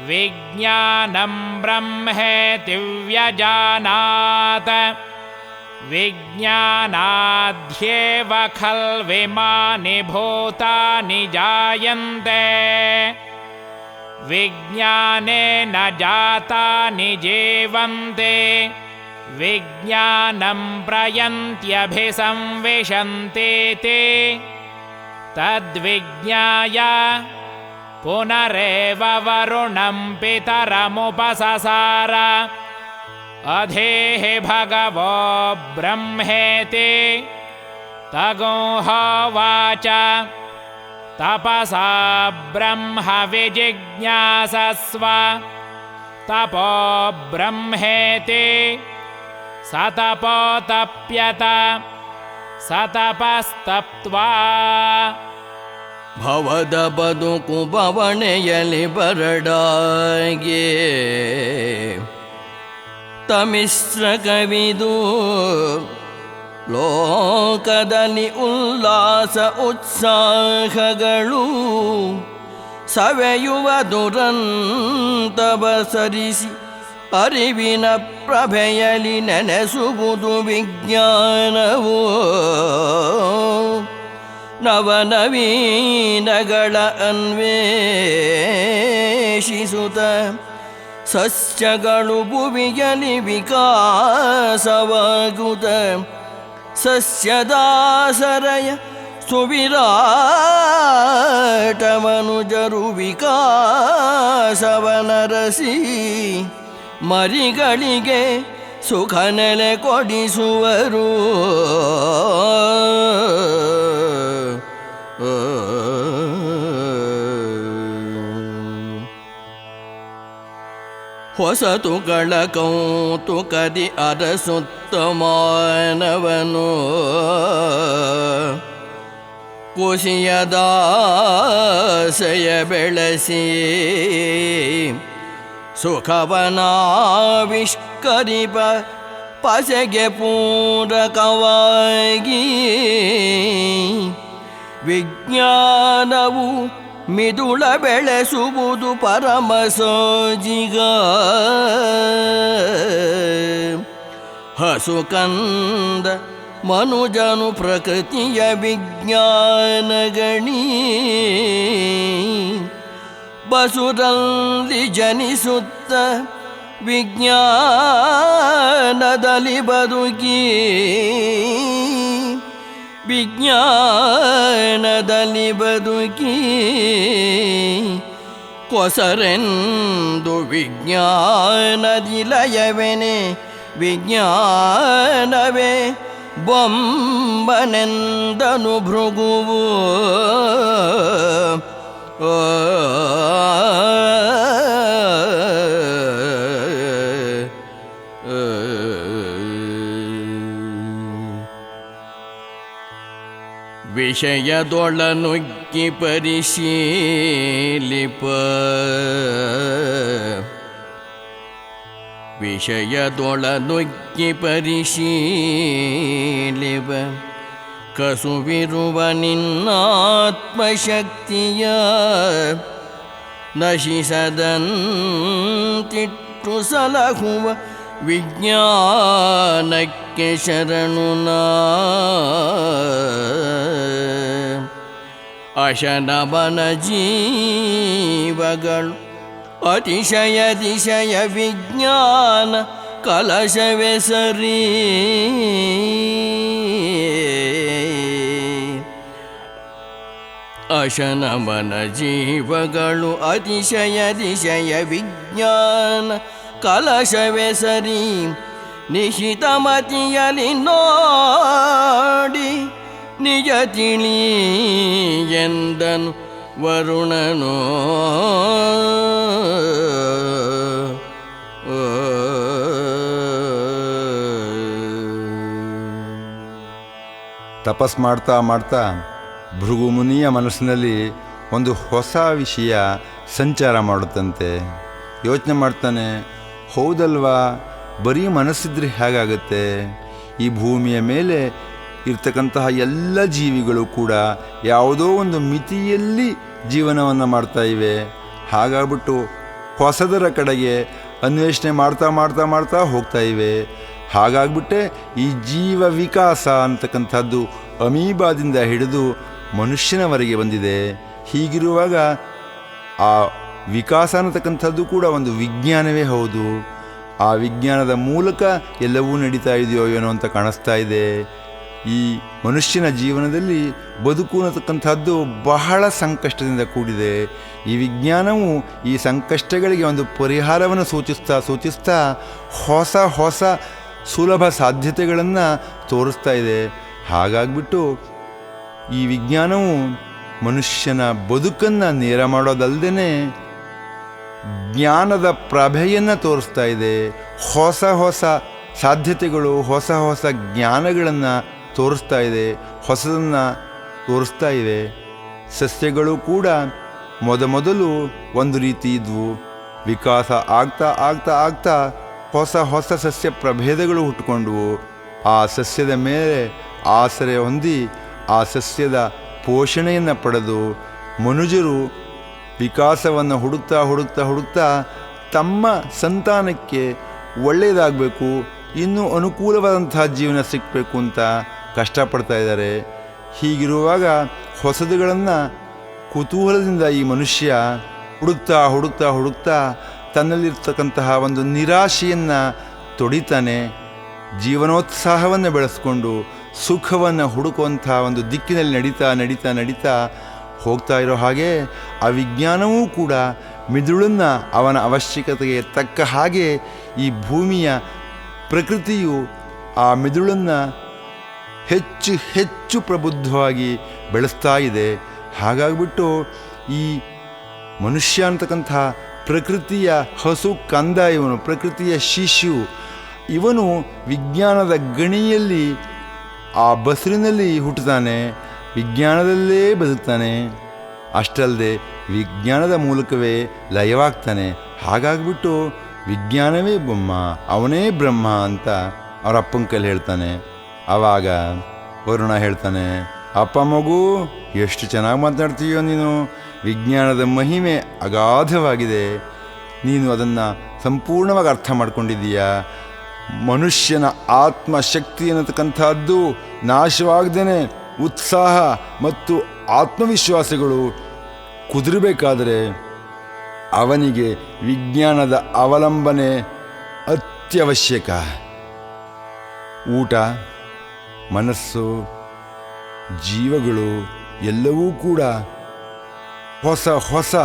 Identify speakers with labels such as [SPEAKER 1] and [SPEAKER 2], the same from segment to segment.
[SPEAKER 1] ವಿಜ್ಞಾನಂ ಬ್ರಹ್ಮೇತಿ ವ್ಯಜಾನಾತ್ ವಿಜ್ಞಾನಾದ್ಯೇವ ಖಲ್ವಿಮಾನಿ ಭೂತಾನಿ ಜಾಯಂತೆ ವಿಜ್ಞಾನೇನ ಜಾತಾನಿ ಜೀವಂತೆ ವಿಜ್ಞಾನಂ ಪ್ರಯಂತ್ಯಭಿಸಂವಿಶಂತೀತಿ ತದ್ವಿಜ್ಞಾಯ ಪುನರೇವ ವರುಣಂ ಪಿತರಮುಪಸಸಾರ ಅಧೇಹಿ ಭಗವೋ ಬ್ರಹ್ಮೇತಿ ತಗೋಹೋವಾಚ ತಪಸಾ ಬ್ರಹ್ಮ ವಿಜಿಜ್ಞಾಸಸ್ವ ತಪೋ ಬ್ರಹ್ಮೇತಿ ಸತಪೋತಪ್ಯತ ಸತಪಸ್ತಪ್ತ್ವಾ.
[SPEAKER 2] ಭವದ ಬದುಕು ಬವಣೆಯಲಿ ಬರಡಾಗೆ ತಮಿಶ್ರ ಕವಿದು ಲೋಕದಲ್ಲಿ ಉಲ್ಲಾಸ ಉತ್ಸಾಹಗಳು ಸವೆಯುವ ದುರಂತವ ಸರಿಸಿ ಅರಿವಿನ ಪ್ರಭೆಯಲಿ ನೆನೆಸುವುದು ವಿಜ್ಞಾನವು ನವನವೀನಗಳ ಅನ್ವೇಷಿಸುತ್ತ ಸಸ್ಯಗಳು ಭುವಿಯಲಿ ವಿಕಾಸವಾಗುತ್ತ ಸಸ್ಯದಾಸರಯ ಸುವಿರಾಟ ಮನುಜರು ವಿಕಾಸವನರಸಿ ಮರಿಗಳಿಗೆ ಸುಖ ನೆಲೆ ಕೊಡಿಸುವರು. ಹೊಸತುಗಳ ಕೌತುಕದಿ ಅರಸುತ್ತ ಮಾನವನು ಕುಸಿಯದಾಸೆಯ ಬೆಳೆಸಿ ಸುಖವನಾವಿಷ್ಕರಿಪ ಪಸೆಗೆ ಪೂರಕವಾಗಿ ವಿಜ್ಞಾನವು ಮಿದುಳ ಬೆಳೆಸುವುದು ಪರಮ ಸೋಜಿಗ. ಹಸುಕಂದ ಮನುಜನು ಪ್ರಕೃತಿಯ ವಿಜ್ಞಾನ ಗಣಿ ಬಸುರಲ್ಲಿ ಜನಿಸುತ್ತ ವಿಜ್ಞಾನದಲ್ಲಿ ಬದುಕಿ ವಿಜ್ಞಾನದಲ್ಲಿ ಬದುಕಿ ಕೊಸರೆಂದು ವಿಜ್ಞಾನದಿ ಲಯವೆನೆ ವಿಜ್ಞಾನವೇ ಬೊಂಬನೆಂದನು ಭೃಗುವು. ವಿಷಯದೊಳನುಗ್ಗಿ ಪರಿಶೀಲಿಪ ವಿಷಯದೊಳನುಗ್ಗಿ ಪರಿಶೀಲಿಪ ಕಸುವಿರುವ ನಿನ್ನಾತ್ಮಶಕ್ತಿಯ ನಶಿಸದಂತಿಟ್ಟು ಸಲಹುವ ವಿಜ್ಞಾನಕ್ಕೆ ಶರಣು ನಾ. ಅಶನಮನ ಜೀವಗಳು ಅತಿಶಯ ವಿಜ್ಞಾನ ಕಲಶವೇ ಸರಿ. ಅಶನಮನ ಜೀವಗಳು ಅತಿಶಯ ವಿಜ್ಞಾನ ಕಲಶವೇ ಸರಿ. ನಿಶಿತಮತಿಯಲಿ ನೋಡಿ ನಿಜ ತಿಳಿ ಎಂದನು ವರುಣನೋ.
[SPEAKER 3] ತಪಸ್ ಮಾಡ್ತಾ ಮಾಡ್ತಾ ಭೃಗು ಮುನಿಯ ಮನಸ್ಸಿನಲ್ಲಿ ಒಂದು ಹೊಸ ವಿಷಯ ಸಂಚಾರ ಮಾಡುತ್ತಂತೆ. ಯೋಚನೆ ಮಾಡ್ತಾನೆ, ಹೌದಲ್ವಾ, ಬರೀ ಮನಸ್ಸಿದ್ರೆ ಹೇಗಾಗುತ್ತೆ? ಈ ಭೂಮಿಯ ಮೇಲೆ ಇರ್ತಕ್ಕಂತಹ ಎಲ್ಲ ಜೀವಿಗಳು ಕೂಡ ಯಾವುದೋ ಒಂದು ಮಿತಿಯಲ್ಲಿ ಜೀವನವನ್ನು ಮಾಡ್ತಾ ಇವೆ. ಹಾಗಾಗ್ಬಿಟ್ಟು ಹೊಸದರ ಕಡೆಗೆ ಅನ್ವೇಷಣೆ ಮಾಡ್ತಾ ಮಾಡ್ತಾ ಮಾಡ್ತಾ ಹೋಗ್ತಾ ಇವೆ. ಹಾಗಾಗ್ಬಿಟ್ಟೆ ಈ ಜೀವ ವಿಕಾಸ ಅಂತಕ್ಕಂಥದ್ದು ಅಮೀಬಾದಿಂದ ಹಿಡಿದು ಮನುಷ್ಯನವರೆಗೆ ಬಂದಿದೆ. ಹೀಗಿರುವಾಗ ಆ ವಿಕಾಸ ಅನ್ನತಕ್ಕಂಥದ್ದು ಕೂಡ ಒಂದು ವಿಜ್ಞಾನವೇ ಹೌದು. ಆ ವಿಜ್ಞಾನದ ಮೂಲಕ ಎಲ್ಲವೂ ನಡೀತಾ ಇದೆಯೋ ಏನೋ ಅಂತ ಕಾಣಿಸ್ತಾ ಇದೆ. ಈ ಮನುಷ್ಯನ ಜೀವನದಲ್ಲಿ ಬದುಕು ಅನ್ನತಕ್ಕಂಥದ್ದು ಬಹಳ ಸಂಕಷ್ಟದಿಂದ ಕೂಡಿದೆ. ಈ ವಿಜ್ಞಾನವು ಈ ಸಂಕಷ್ಟಗಳಿಗೆ ಒಂದು ಪರಿಹಾರವನ್ನು ಸೂಚಿಸ್ತಾ ಹೊಸ ಹೊಸ ಸುಲಭ ಸಾಧ್ಯತೆಗಳನ್ನು ತೋರಿಸ್ತಾ ಇದೆ. ಹಾಗಾಗ್ಬಿಟ್ಟು ಈ ವಿಜ್ಞಾನವು ಮನುಷ್ಯನ ಬದುಕನ್ನು ನೇರ ಮಾಡೋದಲ್ಲದೆ ಜ್ಞಾನದ ಪ್ರಭೆಯನ್ನು ತೋರಿಸ್ತಾ ಇದೆ. ಹೊಸ ಹೊಸ ಸಾಧ್ಯತೆಗಳು, ಹೊಸ ಹೊಸ ಜ್ಞಾನಗಳನ್ನು ತೋರಿಸ್ತಾ ಇದೆ, ಹೊಸದನ್ನು ತೋರಿಸ್ತಾ ಇವೆ. ಸಸ್ಯಗಳು ಕೂಡ ಮೊದಲು ಒಂದು ರೀತಿ ಇದ್ವು. ವಿಕಾಸ ಆಗ್ತಾ ಆಗ್ತಾ ಆಗ್ತಾ ಹೊಸ ಹೊಸ ಸಸ್ಯ ಪ್ರಭೇದಗಳು ಹುಟ್ಟುಕೊಂಡವು. ಆ ಸಸ್ಯದ ಮೇಲೆ ಆಸರೆ ಹೊಂದಿ ಆ ಸಸ್ಯದ ಪೋಷಣೆಯನ್ನು ಪಡೆದು ಮನುಜರು ವಿಕಾಸವನ್ನು ಹುಡುಕ್ತಾ ಹುಡುಕ್ತಾ ಹುಡುಕ್ತಾ ತಮ್ಮ ಸಂತಾನಕ್ಕೆ ಒಳ್ಳೆಯದಾಗಬೇಕು, ಇನ್ನೂ ಅನುಕೂಲವಾದಂತಹ ಜೀವನ ಸಿಗಬೇಕು ಅಂತ ಕಷ್ಟಪಡ್ತಾ ಇದ್ದಾರೆ. ಹೀಗಿರುವಾಗ ಹೊಸದುಗಳನ್ನು ಕುತೂಹಲದಿಂದ ಈ ಮನುಷ್ಯ ಹುಡುಕ್ತಾ ಹುಡುಕ್ತಾ ಹುಡುಕ್ತಾ ತನ್ನಲ್ಲಿರ್ತಕ್ಕಂತಹ ಒಂದು ನಿರಾಶೆಯನ್ನು ತೊಡಿತಾನೆ. ಜೀವನೋತ್ಸಾಹವನ್ನು ಬೆಳೆಸ್ಕೊಂಡು ಸುಖವನ್ನು ಹುಡುಕುವಂಥ ಒಂದು ದಿಕ್ಕಿನಲ್ಲಿ ನಡೀತಾ ನಡೀತಾ ನಡೀತಾ ಹೋಗ್ತಾ ಇರೋ ಹಾಗೆ ಆ ವಿಜ್ಞಾನವೂ ಕೂಡ ಮಿದುಳನ್ನು ಅವನ ಅವಶ್ಯಕತೆಗೆ ತಕ್ಕ ಹಾಗೆ ಈ ಭೂಮಿಯ ಪ್ರಕೃತಿಯು ಆ ಮಿದುಳನ್ನು ಹೆಚ್ಚು ಹೆಚ್ಚು ಪ್ರಬುದ್ಧವಾಗಿ ಬೆಳೆಸ್ತಾ ಇದೆ. ಹಾಗಾಗ್ಬಿಟ್ಟು ಈ ಮನುಷ್ಯ ಅಂತಕ್ಕಂಥ ಪ್ರಕೃತಿಯ ಹಸು ಕಂದ, ಇವನು ಪ್ರಕೃತಿಯ ಶಿಶು. ಇವನು ವಿಜ್ಞಾನದ ಗಣಿಯಲ್ಲಿ ಆ ಬಸರಿನಲ್ಲಿ ಹುಟ್ಟುತ್ತಾನೆ, ವಿಜ್ಞಾನದಲ್ಲೇ ಬದುಕ್ತಾನೆ. ಅಷ್ಟಲ್ಲದೆ ವಿಜ್ಞಾನದ ಮೂಲಕವೇ ಲಯವಾಗ್ತಾನೆ. ಹಾಗಾಗ್ಬಿಟ್ಟು ವಿಜ್ಞಾನವೇ ಬ್ರಹ್ಮ, ಅವನೇ ಬ್ರಹ್ಮ ಅಂತ ಅವರ ಅಪ್ಪನ ಕೈಲಿ ಹೇಳ್ತಾನೆ. ಆವಾಗ ವರುಣ ಹೇಳ್ತಾನೆ, ಅಪ್ಪ ಮಗು ಎಷ್ಟು ಚೆನ್ನಾಗಿ ಮಾತಾಡ್ತೀಯೋ ನೀನು, ವಿಜ್ಞಾನದ ಮಹಿಮೆ ಅಗಾಧವಾಗಿದೆ, ನೀನು ಅದನ್ನು ಸಂಪೂರ್ಣವಾಗಿ ಅರ್ಥ ಮಾಡ್ಕೊಂಡಿದ್ದೀಯಾ. ಮನುಷ್ಯನ ಆತ್ಮಶಕ್ತಿ ಅನ್ನತಕ್ಕಂಥದ್ದು ನಾಶವಾಗದೇನೆ ಉತ್ಸಾಹ ಮತ್ತು ಆತ್ಮವಿಶ್ವಾಸಗಳು ಕುದುರಬೇಕಾದರೆ ಅವನಿಗೆ ವಿಜ್ಞಾನದ ಅವಲಂಬನೆ ಅತ್ಯವಶ್ಯಕ. ಊಟ, ಮನಸ್ಸು, ಜೀವಗಳು ಎಲ್ಲವೂ ಕೂಡ ಹೊಸ ಹೊಸ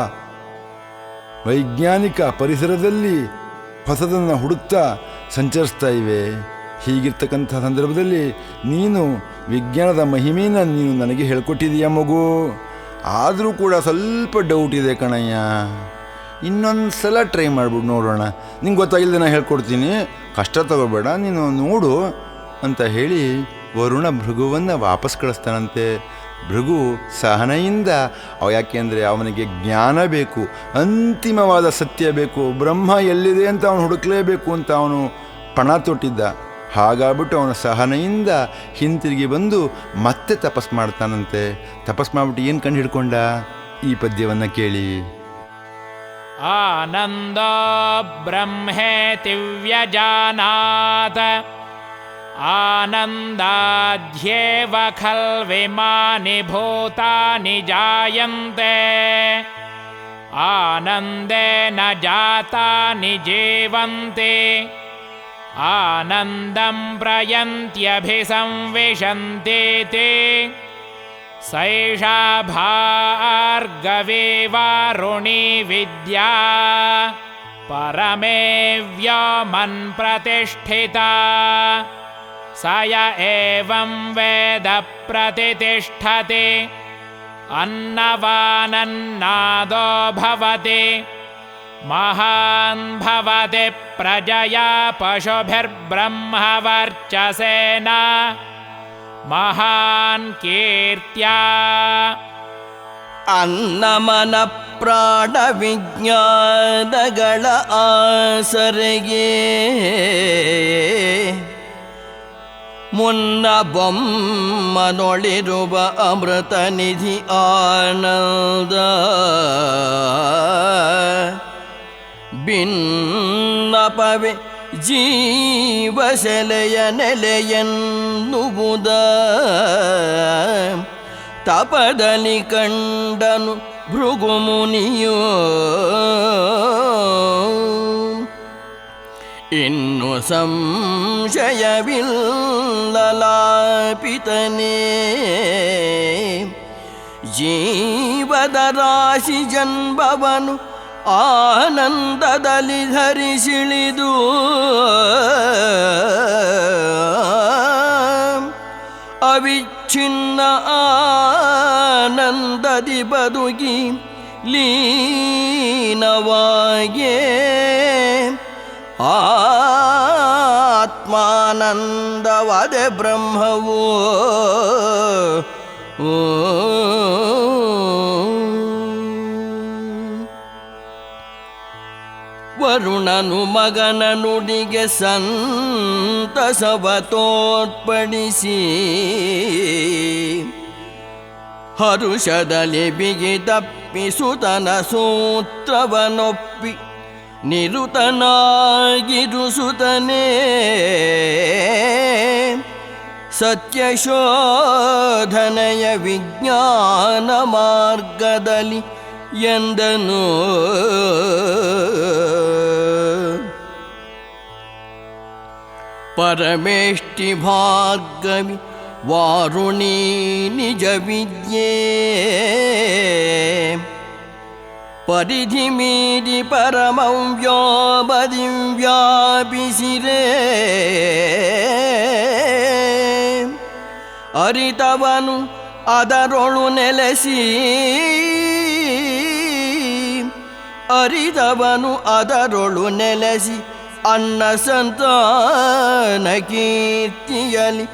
[SPEAKER 3] ವೈಜ್ಞಾನಿಕ ಪರಿಸರದಲ್ಲಿ ಹೊಸದನ್ನು ಹುಡುಕ್ತಾ ಸಂಚರಿಸ್ತಾ ಇವೆ. ಹೀಗಿರ್ತಕ್ಕಂಥ ಸಂದರ್ಭದಲ್ಲಿ ನೀನು ವಿಜ್ಞಾನದ ಮಹಿಮೆಯನ್ನು ನೀನು ನನಗೆ ಹೇಳ್ಕೊಟ್ಟಿದೀಯ ಮಗು. ಆದರೂ ಕೂಡ ಸ್ವಲ್ಪ ಡೌಟ್ ಇದೆ ಕಣಯ್ಯ, ಇನ್ನೊಂದು ಸಲ ಟ್ರೈ ಮಾಡ್ಬಿಟ್ಟು ನೋಡೋಣ, ನಿಂಗೆ ಗೊತ್ತಾಗಿಲ್ಲದೆ ನಾನು ಹೇಳ್ಕೊಡ್ತೀನಿ, ಕಷ್ಟ ತಗೋಬೇಡ, ನೀನು ನೋಡು ಅಂತ ಹೇಳಿ ವರುಣ ಭೃಗುವನ್ನು ವಾಪಸ್ ಕಳಿಸ್ತಾನಂತೆ. ಭೃಗು ಸಹನೆಯಿಂದ ಯಾಕೆಂದರೆ ಅವನಿಗೆ ಜ್ಞಾನ ಬೇಕು, ಅಂತಿಮವಾದ ಸತ್ಯ ಬೇಕು, ಬ್ರಹ್ಮ ಎಲ್ಲಿದೆ ಅಂತ ಅವನು ಹುಡುಕಲೇಬೇಕು ಅಂತ ಅವನು ಪಣ ತೊಟ್ಟಿದ್ದ. ಹಾಗಾಗ್ಬಿಟ್ಟು ಅವನು ಸಹನೆಯಿಂದ ಹಿಂತಿರುಗಿ ಬಂದು ಮತ್ತೆ ತಪಸ್ ಮಾಡ್ತಾನಂತೆ. ತಪಸ್ ಮಾಡಿಬಿಟ್ಟು ಏನು ಕಂಡು ಹಿಡ್ಕೊಂಡ ಈ ಪದ್ಯವನ್ನು ಕೇಳಿ.
[SPEAKER 1] ಆನಂದ ಬ್ರಹ್ಮೇತಿ ವ್ಯಜಾನಾತ ಆನಂದಾಧ್ಯೇವ ಖಲ್ವಿಮಾನಿ ಭೂತಾನಿ ಜಾಯಂತೆ ಆನಂದೇನ ಜಾತಾನಿ ಜೀವಂತೆ ಆನಂದಂ ಪ್ರಯಂತ್ಯಭಿಸಂವಿಶಂತೀತಿ ಸೈಷಾ ಭಾರ್ಗವೀ ವಾರುಣೀ ವಿದ್ಯಾ ಪರಮೇ ವ್ಯೋಮನ್ ಪ್ರತಿಷ್ಠಿತಾ ಸ ಯ ಏವಂ ವೇದ ಪ್ರತಿಷ್ಠತೆ ಅನ್ನವಾನನ್ನಾದೋ ಭವತಿ ಮಹಾನ್ ಭವತಿ ಪ್ರಜಯಾ ಪಶುಭಿರ್ಬ್ರಹ್ಮವರ್ಚಸೇನ ಮಹಾನ್ ಕೀರ್ತ್ಯಾ.
[SPEAKER 2] ಅನ್ನಮನ ಪ್ರಾಣ ವಿಜ್ಞಾನಗಳ ಆಸರೆಗೆ ಮುನ್ನ ಬೊಮ್ಮನೊಳಿರುವ ಅಮೃತ ನಿಧಿ ಆನಂದ ಭಿನ್ನಪವೆ ಜೀವಸೆಲೆಯ ನೆಲೆಯನ್ನುವುದ ತಪದಲ್ಲಿ ಕಂಡನು ಭೃಗುಮುನಿಯೋ ಇನ್ನು ಸಂಶಯವಿಲ್ಲಲಾಪಿತನೇ ಜೀವದ ರಾಶಿ ಜನ್ಮವನು ಆನಂದದಲ್ಲಿ ಧರಿಸಿಳಿದು ಅವಿಚ್ಛಿನ್ನ ಆನಂದದಿ ಬದುಕಿ ಲೀನವಾಗೇ ಆತ್ಮಾನಂದವದೆ ಬ್ರಹ್ಮವೋ ವರುಣನು ಮಗನ ನುಡಿಗೆ ಸಂತಸವ ತೋರ್ಪಡಿಸಿ ಹರುಷದಲ್ಲಿ ಬಿಗಿ ತಪ್ಪಿಸುತನ ಸೂತ್ರವನೊಪ್ಪಿ ನಿರುತನಾಗಿರುಸುತ್ತನೇ ಸತ್ಯಶೋಧನೆಯ ವಿಜ್ಞಾನ ಮಾರ್ಗದಲ್ಲಿ ಎಂದನು ಪರಮೇಷ್ಠಿ ಭಾರ್ಗವಿ ವಾರುಣಿ ನಿಜ ವಿದ್ಯೆ ಪರಿಧಿ ಮೀರಿ ಪರಮಂ ವ್ಯೋಮದಿಂ ವ್ಯಾಪಿಸಿರೇ ಅರಿತವನು ಅದರೊಳು ನೆಲೆಸಿ ಅರಿತವನು ಅದರೊಳು ನೆಲೆಸಿ ಅನ್ನ ಸಂತಾನ ಕೀರ್ತಿಯಲಿ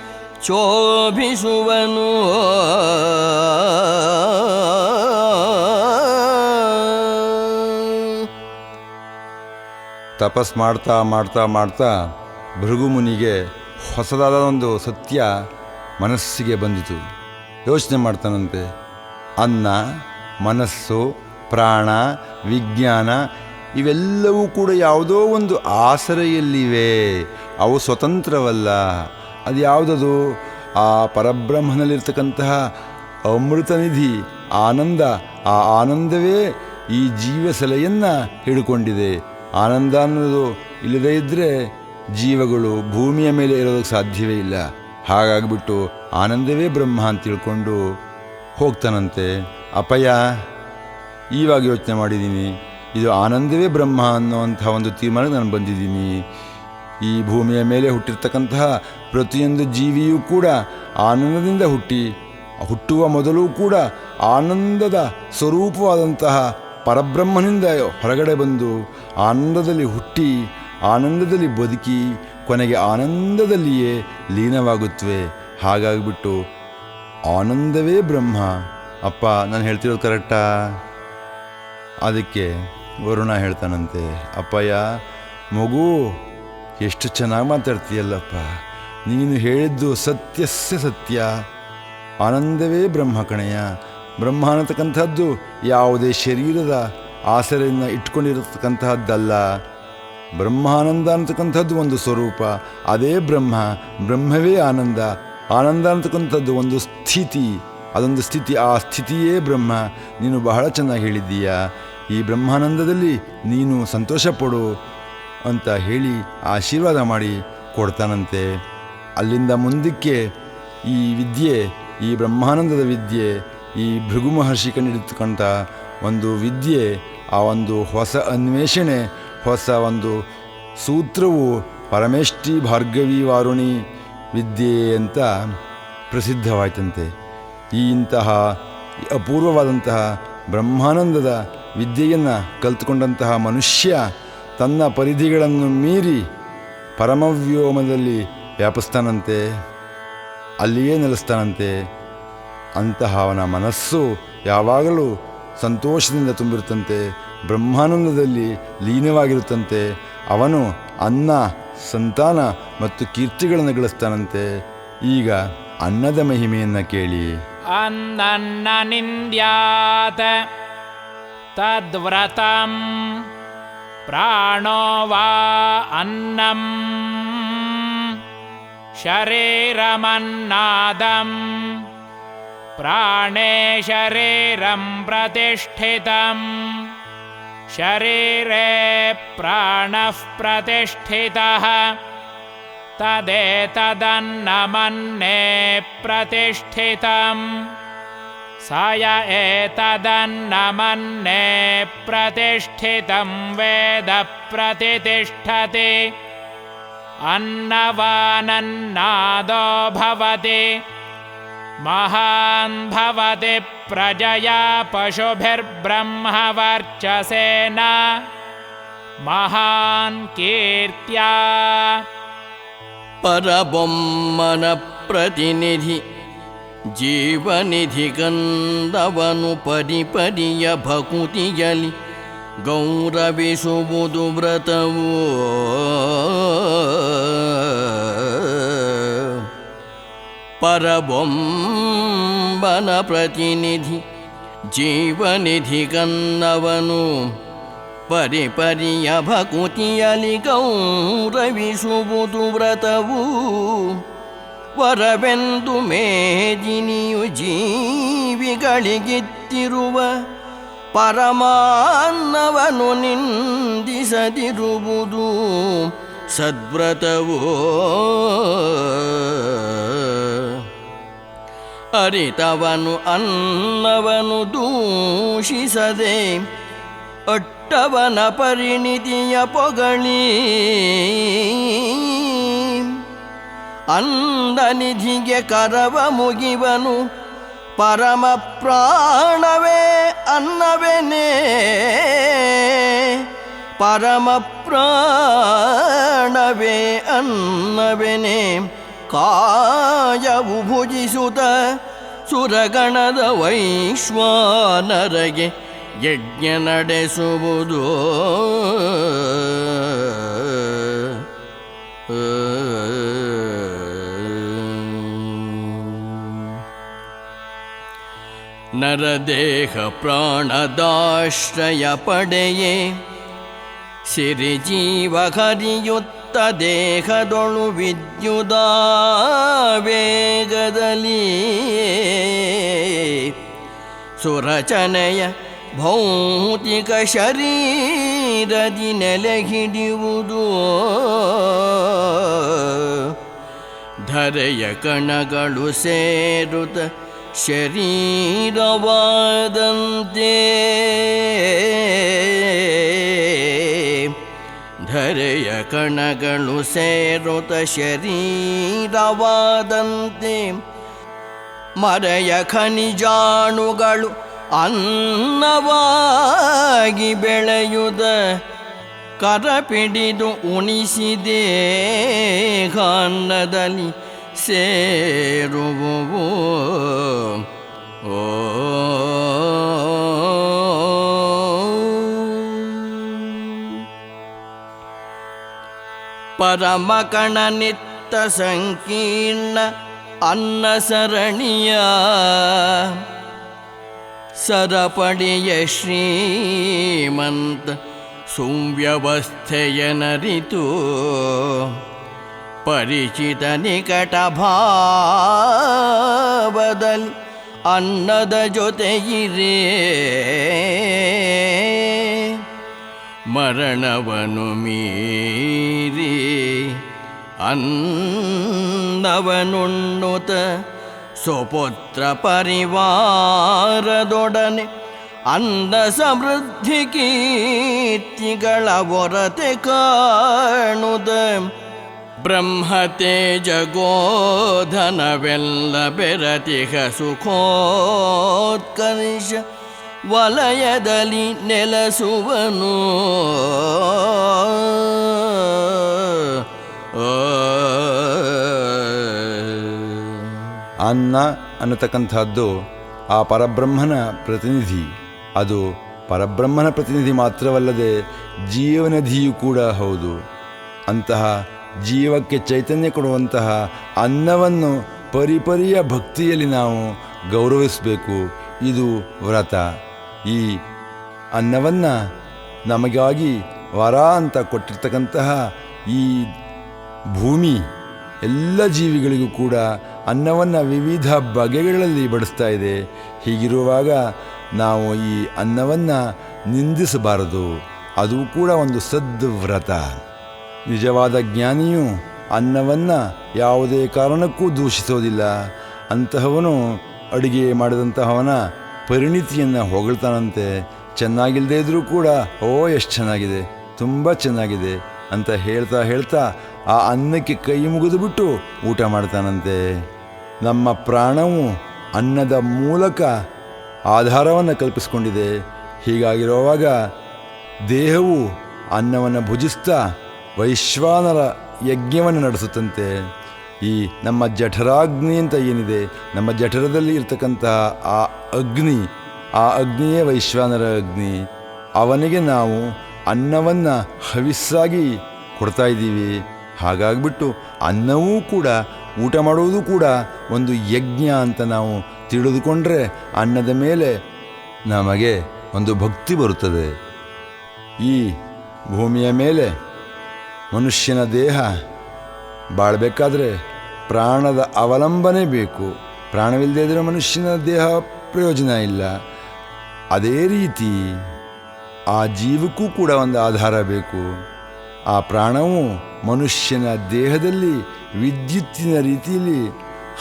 [SPEAKER 2] ಶೋಭಿಸುವನು
[SPEAKER 3] ತಪಸ್ ಮಾಡ್ತಾ ಮಾಡ್ತಾ ಮಾಡ್ತಾ ಭೃಗುಮುನಿಗೆ ಹೊಸದಾದ ಒಂದು ಸತ್ಯ ಮನಸ್ಸಿಗೆ ಬಂದಿತು. ಯೋಚನೆ ಮಾಡ್ತಾನಂತೆ, ಅನ್ನ, ಮನಸ್ಸು, ಪ್ರಾಣ, ವಿಜ್ಞಾನ ಇವೆಲ್ಲವೂ ಕೂಡ ಯಾವುದೋ ಒಂದು ಆಸರೆಯಲ್ಲಿವೆ. ಅವು ಸ್ವತಂತ್ರವಲ್ಲ. ಅದು ಯಾವುದದು? ಆ ಪರಬ್ರಹ್ಮನಲ್ಲಿರ್ತಕ್ಕಂತಹ ಅಮೃತ ನಿಧಿ ಆನಂದ. ಆ ಆನಂದವೇ ಈ ಜೀವಸಲೆಯನ್ನು ಹಿಡ್ಕೊಂಡಿದೆ. ಆನಂದ ಅನ್ನೋದು ಇಲ್ಲದೇ ಇದ್ದರೆ ಜೀವಗಳು ಭೂಮಿಯ ಮೇಲೆ ಇರೋದಕ್ಕೆ ಸಾಧ್ಯವೇ ಇಲ್ಲ. ಹಾಗಾಗಿಬಿಟ್ಟು ಆನಂದವೇ ಬ್ರಹ್ಮ ಅಂತ ತಿಳ್ಕೊಂಡು ಹೋಗ್ತಾನಂತೆ. ಅಪ್ಪಯ್ಯ, ಈವಾಗ ಯೋಚನೆ ಮಾಡಿದ್ದೀನಿ, ಇದು ಆನಂದವೇ ಬ್ರಹ್ಮ ಅನ್ನೋವಂಥ ಒಂದು ತೀರ್ಮಾನಕ್ಕೆ ನಾನು ಬಂದಿದ್ದೀನಿ. ಈ ಭೂಮಿಯ ಮೇಲೆ ಹುಟ್ಟಿರ್ತಕ್ಕಂತಹ ಪ್ರತಿಯೊಂದು ಜೀವಿಯೂ ಕೂಡ ಆನಂದದಿಂದ ಹುಟ್ಟುವ ಮೊದಲು ಕೂಡ ಆನಂದದ ಸ್ವರೂಪವಾದಂತಹ ಪರಬ್ರಹ್ಮನಿಂದ ಹೊರಗಡೆ ಬಂದು ಆನಂದದಲ್ಲಿ ಹುಟ್ಟಿ ಆನಂದದಲ್ಲಿ ಬದುಕಿ ಕೊನೆಗೆ ಆನಂದದಲ್ಲಿಯೇ ಲೀನವಾಗುತ್ತವೆ. ಹಾಗಾಗಿಬಿಟ್ಟು ಆನಂದವೇ ಬ್ರಹ್ಮ. ಅಪ್ಪ, ನಾನು ಹೇಳ್ತಿರೋದು ಕರೆಕ್ಟಾ? ಅದಕ್ಕೆ ವರುಣ ಹೇಳ್ತಾನಂತೆ, ಅಪ್ಪಯ್ಯ ಮಗು, ಎಷ್ಟು ಚೆನ್ನಾಗಿ ಮಾತಾಡ್ತೀಯಲ್ಲಪ್ಪ. ನೀನು ಹೇಳಿದ್ದು ಸತ್ಯಸ್ಯ ಸತ್ಯ. ಆನಂದವೇ ಬ್ರಹ್ಮ ಕಣೆಯ. ಬ್ರಹ್ಮ ಅನ್ನತಕ್ಕಂಥದ್ದು ಯಾವುದೇ ಶರೀರದ ಆಸರೆಯನ್ನು ಇಟ್ಕೊಂಡಿರತಕ್ಕಂತಹದ್ದಲ್ಲ. ಬ್ರಹ್ಮಾನಂದ ಅನ್ನತಕ್ಕಂಥದ್ದು ಒಂದು ಸ್ವರೂಪ, ಅದೇ ಬ್ರಹ್ಮ. ಬ್ರಹ್ಮವೇ ಆನಂದ. ಆನಂದ ಅನ್ನತಕ್ಕಂಥದ್ದು ಒಂದು ಸ್ಥಿತಿ, ಅದೊಂದು ಸ್ಥಿತಿ. ಆ ಸ್ಥಿತಿಯೇ ಬ್ರಹ್ಮ. ನೀನು ಬಹಳ ಚೆನ್ನಾಗಿ ಹೇಳಿದ್ದೀಯ. ಈ ಬ್ರಹ್ಮಾನಂದದಲ್ಲಿ ನೀನು ಸಂತೋಷಪಡು ಅಂತ ಹೇಳಿ ಆಶೀರ್ವಾದ ಮಾಡಿ ಕೊಡ್ತಾನಂತೆ. ಅಲ್ಲಿಂದ ಮುಂದಕ್ಕೆ ಈ ವಿದ್ಯೆ, ಈ ಬ್ರಹ್ಮಾನಂದದ ವಿದ್ಯೆ, ಈ ಭೃಗು ಮಹರ್ಷಿ ಕಂಡಿರ್ತಕ್ಕಂಥ ಒಂದು ವಿದ್ಯೆ, ಆ ಒಂದು ಹೊಸ ಅನ್ವೇಷಣೆ, ಹೊಸ ಒಂದು ಸೂತ್ರವು ಪರಮೇಷ್ಠಿ ಭಾರ್ಗವಿ ವಾರುಣಿ ವಿದ್ಯೆ ಅಂತ ಪ್ರಸಿದ್ಧವಾಯ್ತಂತೆ. ಇಂತಹ ಅಪೂರ್ವವಾದಂತಹ ಬ್ರಹ್ಮಾನಂದದ ವಿದ್ಯೆಯನ್ನು ಕಲಿತುಕೊಂಡಂತಹ ಮನುಷ್ಯ ತನ್ನ ಪರಿಧಿಗಳನ್ನು ಮೀರಿ ಪರಮವ್ಯೋಮದಲ್ಲಿ ವ್ಯಾಪಿಸ್ತಾನಂತೆ, ಅಲ್ಲಿಯೇ ನೆಲೆಸ್ತಾನಂತೆ. ಅಂತಹ ಅವನ ಮನಸ್ಸು ಯಾವಾಗಲೂ ಸಂತೋಷದಿಂದ ತುಂಬಿರುತ್ತಂತೆ, ಬ್ರಹ್ಮಾನಂದದಲ್ಲಿ ಲೀನವಾಗಿರುತ್ತಂತೆ. ಅವನು ಅನ್ನ, ಸಂತಾನ ಮತ್ತು ಕೀರ್ತಿಗಳನ್ನು ಗಳಿಸ್ತಾನಂತೆ. ಈಗ ಅನ್ನದ ಮಹಿಮೆಯನ್ನು ಕೇಳಿ.
[SPEAKER 1] ಅನ್ನನ್ನ ನಿಂದ್ಯಾತ್ ತದ್ವ್ರತಂ ಪ್ರಾಣೋ ವಾ ಅನ್ನಂ ಶರೀರಮನ್ನಾದಂ ಪ್ರಾಣೇ ಶರೀರಂ ಪ್ರತಿಷ್ಠಿತಂ ಶರೀರೇ ಪ್ರಾಣಃ ಪ್ರತಿಷ್ಠಿತಃ ತದೇತದನ್ನಮನ್ನೇ ಪ್ರತಿಷ್ಠಿತಂ ಸ ಯ ಏತದನ್ನಮನ್ನೇ ಪ್ರತಿಷ್ಠಿತಂ ವೇದ ಪ್ರತಿಷ್ಠತಿ ಅನ್ನವಾನನ್ನಾದೋ ಭವತಿ ಮಹಾನ್ ಭವತಿ ಪ್ರಜಯಾ ಪಶುಭಿರ್ಬ್ರಹ್ಮವರ್ಚಸೇನ ಮಹಾನ್ ಕೀರ್ತ್ಯಾ.
[SPEAKER 2] ಪರಬೊಮ್ಮನ ಪ್ರತಿನಿಧಿ ಜೀವನಿಧಿ ಗಂಧವನು ಪರಿಪರಿಯ ಭಕುತಿಯಲಿ ಗೌರವಿಸುವುದು ವ್ರತವೋ. ಪರಬೊಂಬನ ಪ್ರತಿನಿಧಿ ಜೀವನಿಧಿ ಗನ್ನವನು ಪರಿಪರಿಯ ಭಕುತಿಯಲಿ ಗೌರವಿಸುವುದು ವ್ರತವು. ವರವೆಂದು ಮೇದಿನಿಯು ಜೀವಿಗಳಿಗಿತ್ತಿರುವ ಪರಮಾನ್ನವನು ನಿಂದಿಸದಿರುವುದು ಸದ್ವ್ರತವೋ. ಅರಿತವನು ಅನ್ನವನು ದೂಷಿಸದೆ ಅಟ್ಟವನ ಪರಿಣಿತಿಯ ಪೊಗಳಿ ಅಂದನಿಧಿಗೆ ಕರವ ಮುಗಿವನು ಪರಮ ಪ್ರಾಣವೇ ಅನ್ನವೆನೇ. ಪರಮ ಪ್ರಾಣವೇ ಅನ್ನವೆನೇ ಕಾಯವು ಭುಜಿಸುತ್ತ ಸುರಗಣದ ವೈಶ್ವಾನರಗೆ ಯಜ್ಞ ನಡೆಸುವುದು. ನರದೇಹ ಪ್ರಾಣದಾಶ್ರಯ ಪಡೆಯೇ ಸಿರಿಜೀವ ಹರಿಯುತ್ತ ದೇಹದೊಳು ವಿದ್ಯುದಾವೇಗದಲ್ಲಿ ಸುರಚನೆಯ ಭೌತಿಕ ಶರೀರದಿ ನೆಲೆ ಹಿಡಿಯುವುದು. ಧರೆಯ ಕಣಗಳು ಸೇರುತ್ತ ಶರೀರವಾದಂತೆ ಧರೆಯ ಕಣಗಳು ಸೇರುತ್ತ ಶರೀರವಾದಂತೆ ಮರೆಯ ಖನಿಜಾಣುಗಳು ಅನ್ನವಾಗಿ ಬೆಳೆಯುದ ಕರಪಿಡಿದು ಉಣಿಸಿದೆ ಅನ್ನದಲ್ಲಿ ಸೇರುವುವು. ಓ ಪರಮಕಣ ನಿತ್ತ ಸಂಕೀರ್ಣ ಅನ್ನ ಸರಣಿಯ ಸರಪಡಿಯ ಶ್ರೀಮಂತ ಸುವ್ಯವಸ್ಥೆಯ ನರಿತು ಪರಿಚಿತ ನಿಕಟ ಭಾವದಲ್ಲಿ ಅನ್ನದ ಜೊತೆಯಿರೇ ಮರಣವನು ಮೀರಿ ಅನ್ನವನುಣ್ಣುತ ಸ್ವಪುತ್ರ ಪರಿವಾರದೊಡನೆ ಅಂದ ಸಮೃದ್ಧಿ ಕೀರ್ತಿಗಳ ಹೊರತೆ ಕಾಣುದ ಬ್ರಹ್ಮತೇಜ ಗೋಧನವೆಲ್ಲ ಬೆರತಿಹ ಸುಖೋತ್ಕರ್ಷ ವಲಯದಲ್ಲಿ ನೆಲೆಸುವನು.
[SPEAKER 3] ಅನ್ನ ಅನ್ನತಕ್ಕಂಥದ್ದು ಆ ಪರಬ್ರಹ್ಮನ ಪ್ರತಿನಿಧಿ. ಅದು ಪರಬ್ರಹ್ಮನ ಪ್ರತಿನಿಧಿ ಮಾತ್ರವಲ್ಲದೆ ಜೀವನಧಿಯೂ ಕೂಡ ಹೌದು. ಅಂತಹ ಜೀವಕ್ಕೆ ಚೈತನ್ಯ ಕೊಡುವಂತಹ ಅನ್ನವನ್ನು ಪರಿಪರಿಯ ಭಕ್ತಿಯಲ್ಲಿ ನಾವು ಗೌರವಿಸಬೇಕು. ಇದು ವ್ರತ. ಈ ಅನ್ನವನ್ನು ನಮಗಾಗಿ ವರ ಅಂತ ಕೊಟ್ಟಿರ್ತಕ್ಕಂತಹ ಈ ಭೂಮಿ ಎಲ್ಲ ಜೀವಿಗಳಿಗೂ ಕೂಡ ಅನ್ನವನ್ನು ವಿವಿಧ ಬಗೆಗಳಲ್ಲಿ ಬಡಿಸ್ತಾ ಇದೆ. ಹೀಗಿರುವಾಗ ನಾವು ಈ ಅನ್ನವನ್ನು ನಿಂದಿಸಬಾರದು. ಅದು ಕೂಡ ಒಂದು ಸದ್ವ್ರತ. ನಿಜವಾದ ಜ್ಞಾನಿಯು ಅನ್ನವನ್ನು ಯಾವುದೇ ಕಾರಣಕ್ಕೂ ದೂಷಿಸೋದಿಲ್ಲ. ಅಂತಹವನು ಅಡುಗೆ ಮಾಡಿದಂತಹವನ ಪರಿಣಿತಿಯನ್ನು ಹೊಗಳ್ತಾನಂತೆ. ಚೆನ್ನಾಗಿಲ್ಲದೆ ಇದ್ದರೂ ಕೂಡ ಎಷ್ಟು ಚೆನ್ನಾಗಿದೆ, ತುಂಬ ಚೆನ್ನಾಗಿದೆ ಅಂತ ಹೇಳ್ತಾ ಹೇಳ್ತಾ ಆ ಅನ್ನಕ್ಕೆ ಕೈ ಮುಗಿದು ಬಿಟ್ಟು ಊಟ ಮಾಡ್ತಾನಂತೆ. ನಮ್ಮ ಪ್ರಾಣವು ಅನ್ನದ ಮೂಲಕ ಆಧಾರವನ್ನು ಕಲ್ಪಿಸಿಕೊಂಡಿದೆ. ಹೀಗಾಗಿರುವಾಗ ದೇಹವು ಅನ್ನವನ್ನು ಭುಜಿಸ್ತಾ ವೈಶ್ವಾನರ ಯಜ್ಞವನ್ನು ನಡೆಸುತ್ತಂತೆ. ಈ ನಮ್ಮ ಜಠರಾಗ್ನಿ ಅಂತ ಏನಿದೆ, ನಮ್ಮ ಜಠರದಲ್ಲಿ ಇರ್ತಕ್ಕಂತಹ ಆ ಅಗ್ನಿಯೇ ವೈಶ್ವಾನರ ಅಗ್ನಿ. ಅವನಿಗೆ ನಾವು ಅನ್ನವನ್ನು ಹವಿಸ್ಸಾಗಿ ಕೊಡ್ತಾ ಇದ್ದೀವಿ. ಹಾಗಾಗಿಬಿಟ್ಟು ಅನ್ನವೂ ಕೂಡ, ಊಟ ಮಾಡುವುದು ಕೂಡ ಒಂದು ಯಜ್ಞ ಅಂತ ನಾವು ತಿಳಿದುಕೊಂಡ್ರೆ ಅನ್ನದ ಮೇಲೆ ನಮಗೆ ಒಂದು ಭಕ್ತಿ ಬರುತ್ತದೆ. ಈ ಭೂಮಿಯ ಮೇಲೆ ಮನುಷ್ಯನ ದೇಹ ಬಾಳಬೇಕಾದ್ರೆ ಪ್ರಾಣದ ಅವಲಂಬನೆ ಬೇಕು. ಪ್ರಾಣವಿಲ್ಲದೆ ಇದ್ದರೆ ಮನುಷ್ಯನ ದೇಹ ಪ್ರಯೋಜನ ಇಲ್ಲ. ಅದೇ ರೀತಿ ಆ ಜೀವಕ್ಕೂ ಕೂಡ ಒಂದು ಆಧಾರ ಬೇಕು. ಆ ಪ್ರಾಣವು ಮನುಷ್ಯನ ದೇಹದಲ್ಲಿ ವಿದ್ಯುತ್ತಿನ ರೀತಿಯಲ್ಲಿ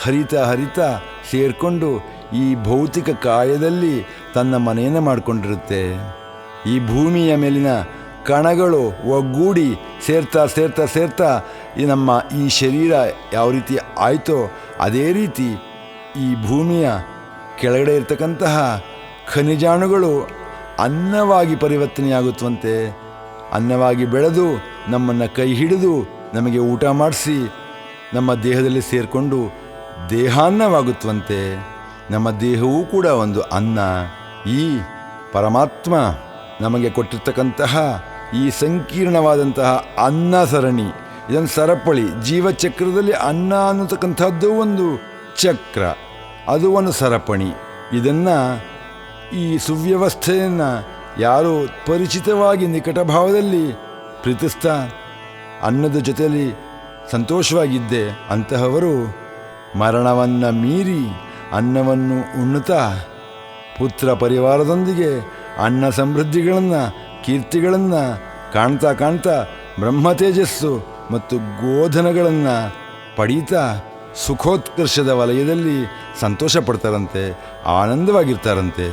[SPEAKER 3] ಹರಿತಾ ಸೇರಿಕೊಂಡು ಈ ಭೌತಿಕ ಕಾಯದಲ್ಲಿ ತನ್ನ ಮನೆಯನ್ನು ಮಾಡಿಕೊಂಡಿರುತ್ತೆ. ಈ ಭೂಮಿಯ ಮೇಲಿನ ಕಣಗಳು ಒಗ್ಗೂಡಿ ಸೇರ್ತಾ ಈ ಶರೀರ ಯಾವ ರೀತಿ ಆಯಿತೋ ಅದೇ ರೀತಿ ಈ ಭೂಮಿಯ ಕೆಳಗಡೆ ಇರ್ತಕ್ಕಂತಹ ಖನಿಜಾಣುಗಳು ಅನ್ನವಾಗಿ ಪರಿವರ್ತನೆಯಾಗುತ್ತವಂತೆ. ಅನ್ನವಾಗಿ ಬೆಳೆದು ನಮ್ಮನ್ನು ಕೈ ಹಿಡಿದು ನಮಗೆ ಊಟ ಮಾಡಿಸಿ ನಮ್ಮ ದೇಹದಲ್ಲಿ ಸೇರಿಕೊಂಡು ದೇಹಾನ್ನವಾಗುತ್ತವಂತೆ. ನಮ್ಮ ದೇಹವೂ ಕೂಡ ಒಂದು ಅನ್ನ. ಈ ಪರಮಾತ್ಮ ನಮಗೆ ಕೊಟ್ಟಿರ್ತಕ್ಕಂತಹ ಈ ಸಂಕೀರ್ಣವಾದಂತಹ ಅನ್ನ ಸರಣಿ, ಇದೊಂದು ಸರಪಳಿ. ಜೀವಚಕ್ರದಲ್ಲಿ ಅನ್ನ ಅನ್ನತಕ್ಕಂಥದ್ದು ಒಂದು ಚಕ್ರ, ಅದು ಒಂದು ಸರಪಣಿ. ಇದನ್ನು ಈ ಸುವ್ಯವಸ್ಥೆಯನ್ನು ಯಾರು ಪರಿಚಿತವಾಗಿ ನಿಕಟ ಭಾವದಲ್ಲಿ ಪ್ರೀತಿಸ್ತಾ ಅನ್ನದ ಜೊತೆಯಲ್ಲಿ ಸಂತೋಷವಾಗಿದ್ದೆ ಅಂತಹವರು ಮರಣವನ್ನು ಮೀರಿ ಅನ್ನವನ್ನು ಉಣ್ಣುತ್ತಾ ಪುತ್ರ ಪರಿವಾರದೊಂದಿಗೆ ಅನ್ನ ಸಮೃದ್ಧಿಗಳನ್ನು ಕೀರ್ತಿಗಳನ್ನು ಕಾಣ್ತಾ ಬ್ರಹ್ಮ ತೇಜಸ್ಸು ಮತ್ತು ಗೋಧನಗಳನ್ನು ಪಡೀತಾ ಸುಖೋತ್ಕರ್ಷದ ವಲಯದಲ್ಲಿ ಸಂತೋಷ ಪಡ್ತಾರಂತೆ, ಆನಂದವಾಗಿರ್ತಾರಂತೆ.